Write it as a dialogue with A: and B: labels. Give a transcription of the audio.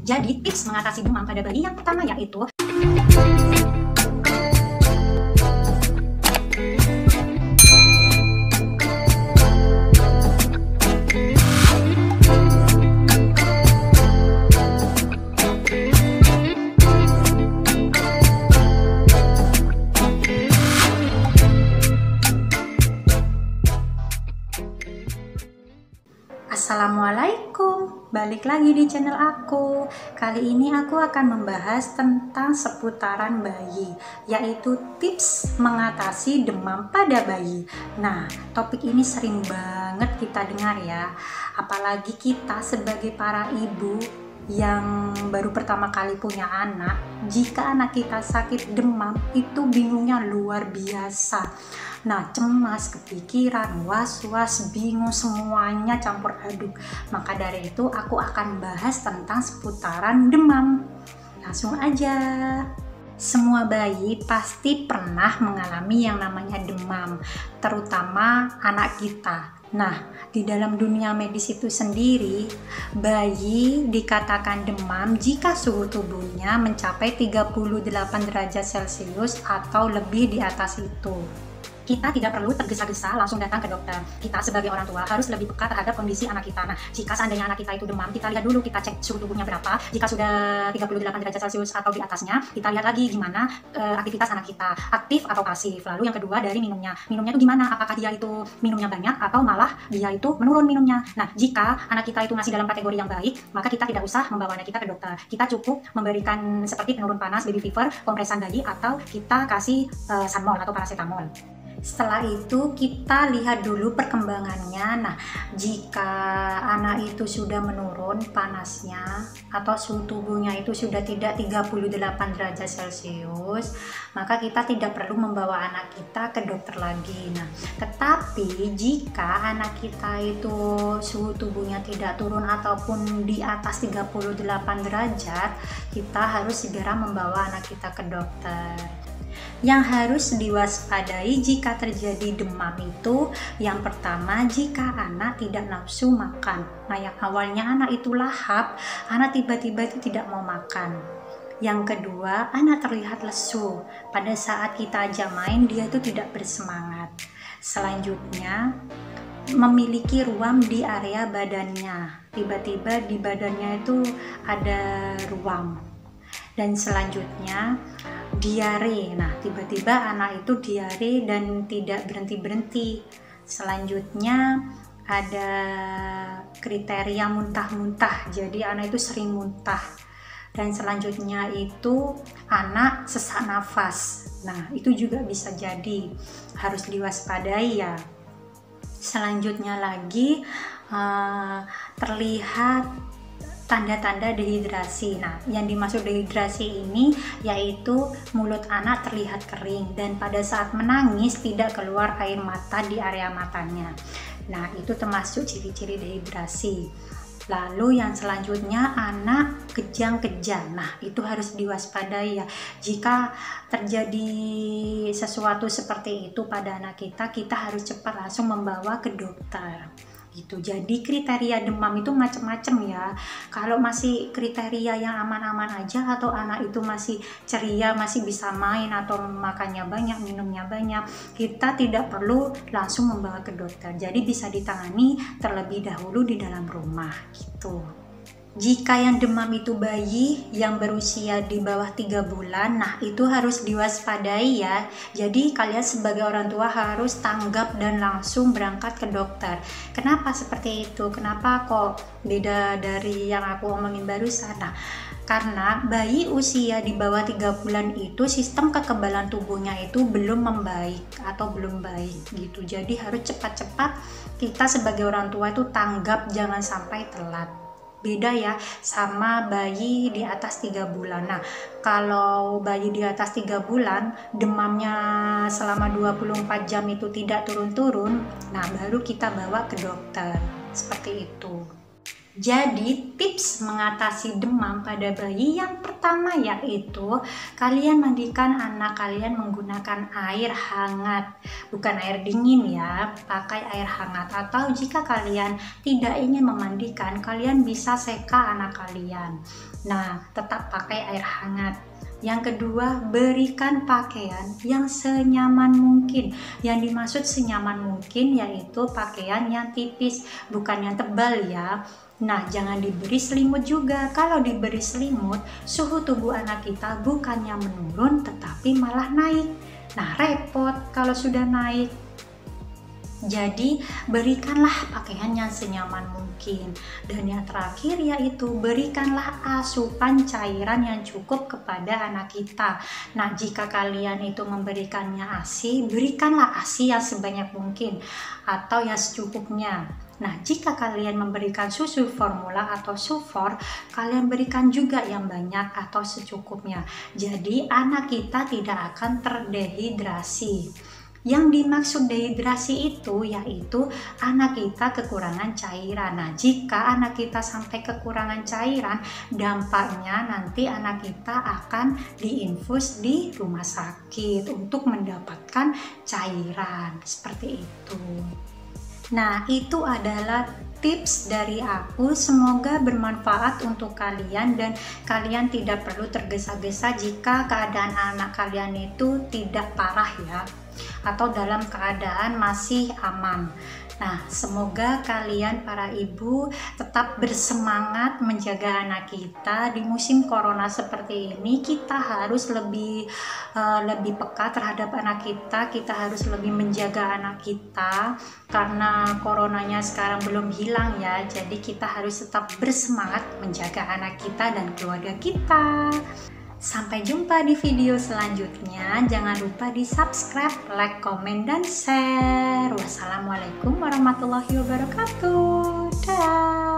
A: Jadi tips mengatasi demam pada bayi yang pertama yaitu Assalamualaikum, balik lagi di channel aku. Kali ini aku akan membahas tentang seputaran bayi, yaitu tips mengatasi demam pada bayi. Nah, topik ini sering banget kita dengar ya, apalagi kita sebagai para ibu yang baru pertama kali punya anak. Jika anak kita sakit demam, itu bingungnya luar biasa. Nah, cemas, kepikiran, was-was, bingung, semuanya campur aduk. Maka dari itu aku akan bahas tentang seputaran demam. Langsung aja. Semua bayi pasti pernah mengalami yang namanya demam, terutama anak kita. Nah, di dalam dunia medis itu sendiri, bayi dikatakan demam jika suhu tubuhnya mencapai 38 derajat Celcius atau lebih di atas itu. Kita tidak perlu tergesa-gesa langsung datang ke dokter. Kita sebagai orang tua harus lebih peka terhadap kondisi anak kita. Nah, jika seandainya anak kita itu demam, kita lihat dulu, kita cek suhu tubuhnya berapa. Jika sudah 38 derajat Celcius atau di atasnya, kita lihat lagi gimana aktivitas anak kita, aktif atau pasif. Lalu yang kedua dari minumnya. Minumnya itu gimana? Apakah dia itu minumnya banyak atau malah dia itu menurun minumnya? Nah, jika anak kita itu masih dalam kategori yang baik, maka kita tidak usah membawa anak kita ke dokter. Kita cukup memberikan seperti penurun panas, baby fever, kompresan bayi, atau kita kasih Sanmol atau paracetamol. Setelah itu kita lihat dulu perkembangannya. Nah, jika anak itu sudah menurun panasnya atau suhu tubuhnya itu sudah tidak 38 derajat Celcius, maka kita tidak perlu membawa anak kita ke dokter lagi. Nah, tetapi jika anak kita itu suhu tubuhnya tidak turun ataupun di atas 38 derajat, kita harus segera membawa anak kita ke dokter. Yang harus diwaspadai jika terjadi demam itu, yang pertama, jika anak tidak nafsu makan. Nah, yang awalnya anak itu lahap, anak tiba-tiba itu tidak mau makan. Yang kedua, anak terlihat lesu. Pada saat kita ajak main, dia itu tidak bersemangat. Selanjutnya, memiliki ruam di area badannya. Tiba-tiba di badannya itu ada ruam. Dan selanjutnya diare. Nah, tiba-tiba anak itu diare dan tidak berhenti-berhenti. Selanjutnya ada kriteria muntah-muntah. Jadi anak itu sering muntah. Dan selanjutnya itu anak sesak nafas. Nah, itu juga bisa jadi, harus diwaspadai ya. Selanjutnya lagi terlihat tanda-tanda dehidrasi. Nah, yang dimaksud dehidrasi ini yaitu mulut anak terlihat kering dan pada saat menangis tidak keluar air mata di area matanya. Nah, itu termasuk ciri-ciri dehidrasi. Lalu yang selanjutnya anak kejang-kejang. Nah, itu harus diwaspadai ya. Jika terjadi sesuatu seperti itu pada anak kita, kita harus cepat langsung membawa ke dokter. Gitu. Jadi kriteria demam itu macam-macam ya. Kalau masih kriteria yang aman-aman aja atau anak itu masih ceria, masih bisa main atau makannya banyak, minumnya banyak, kita tidak perlu langsung membawa ke dokter. Jadi bisa ditangani terlebih dahulu di dalam rumah gitu. Jika yang demam itu bayi yang berusia di bawah 3 bulan, nah itu harus diwaspadai ya. Jadi kalian sebagai orang tua harus tanggap dan langsung berangkat ke dokter. Kenapa seperti itu? Kenapa kok beda dari yang aku omongin barusan? Nah, karena bayi usia di bawah 3 bulan itu sistem kekebalan tubuhnya itu belum membaik atau belum baik gitu. Jadi harus cepat-cepat kita sebagai orang tua itu tanggap, jangan sampai telat. Beda ya sama bayi di atas 3 bulan. Nah, kalau bayi di atas 3 bulan demamnya selama 24 jam itu tidak turun-turun, nah baru kita bawa ke dokter. Seperti itu. Jadi tips mengatasi demam pada bayi yang pertama yaitu kalian mandikan anak kalian menggunakan air hangat, bukan air dingin ya, pakai air hangat. Atau jika kalian tidak ingin memandikan, kalian bisa seka anak kalian. Nah, tetap pakai air hangat. Yang kedua, berikan pakaian yang senyaman mungkin. Yang dimaksud senyaman mungkin yaitu pakaian yang tipis, bukan yang tebal ya. Nah, jangan diberi selimut juga. Kalau diberi selimut, suhu tubuh anak kita bukannya menurun tetapi malah naik. Nah, repot kalau sudah naik. Jadi, berikanlah pakaian yang senyaman mungkin. Dan yang terakhir yaitu berikanlah asupan cairan yang cukup kepada anak kita. Nah, jika kalian itu memberikannya ASI, berikanlah ASI yang sebanyak mungkin atau yang secukupnya. Nah, jika kalian memberikan susu formula atau sufor, kalian berikan juga yang banyak atau secukupnya. Jadi, anak kita tidak akan terdehidrasi. Yang dimaksud dehidrasi itu yaitu anak kita kekurangan cairan. Nah, jika anak kita sampai kekurangan cairan, dampaknya nanti anak kita akan diinfus di rumah sakit untuk mendapatkan cairan. Seperti itu. Nah, itu adalah tips dari aku. Semoga bermanfaat untuk kalian dan kalian tidak perlu tergesa-gesa jika keadaan anak kalian itu tidak parah ya, atau dalam keadaan masih aman. Nah, semoga kalian para ibu tetap bersemangat menjaga anak kita di musim corona seperti ini. Kita harus lebih peka terhadap anak kita. Kita harus lebih menjaga anak kita karena coronanya sekarang belum hilang ya. Jadi kita harus tetap bersemangat menjaga anak kita dan keluarga kita. Sampai jumpa di video selanjutnya. Jangan lupa di subscribe, like, komen, dan share. Wassalamualaikum warahmatullahi wabarakatuh. Dah.